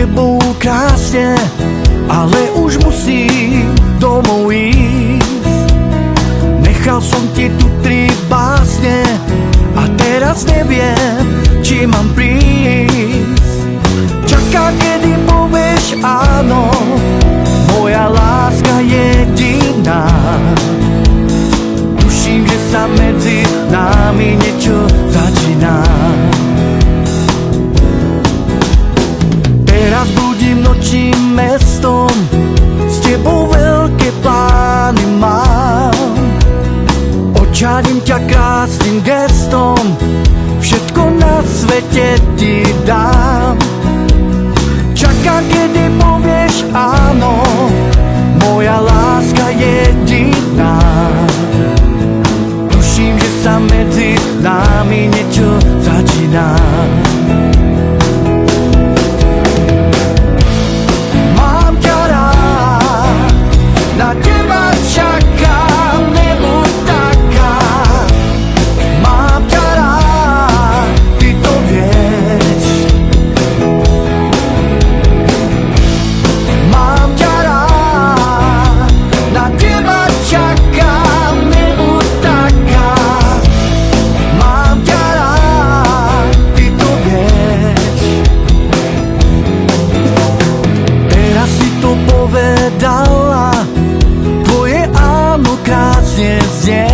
tebou krásne, ale už musím domov ísť. Nechal som ti tu 3 básne a teraz neviem, či mám prísť. Čaká, kedy povieš áno, moja láska jediná. Tuším, že sa medzi nami niečo začína. Teraz budím nočným mestom, s tebou veľké plány mám. Očarím ťa krásnym gestom, všetko na svete ti dám. Čakám, kedy povieš áno, moja láska jediná. Tuším, že sa medzi nami niečo začína. Mám ťa rád, na teba čakám, nebuď taká. Mám ťa rád, ty to vieš. Mám ťa rád, na teba čakám, nebuď taká. Mám ťa rád, ty to vieš. Teraz si to povedala, tvoje áno krásne znie.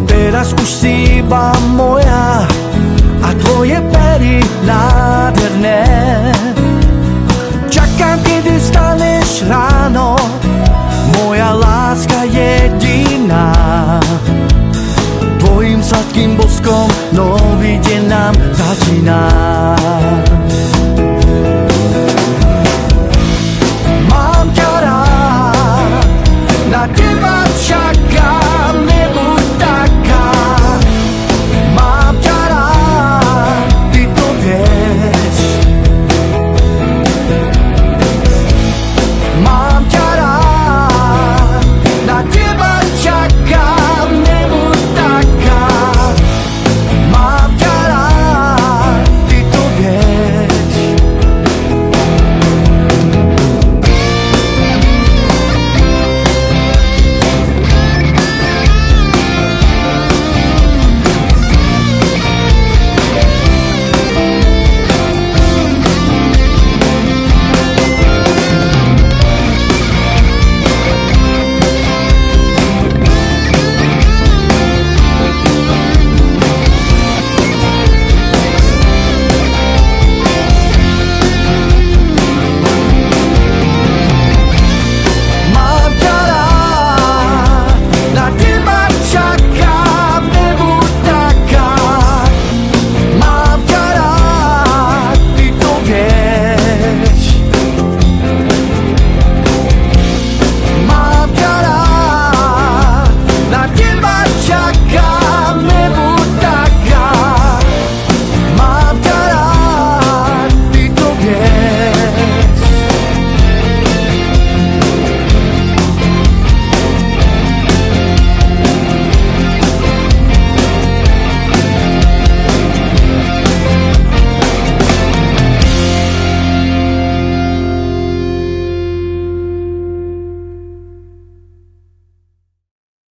Teraz už si iba moja a tvoje pery nádherné. Čakám, kedy staneš ráno, moja láska jediná. Tvojim sladkým boskom nový deň nám začíná.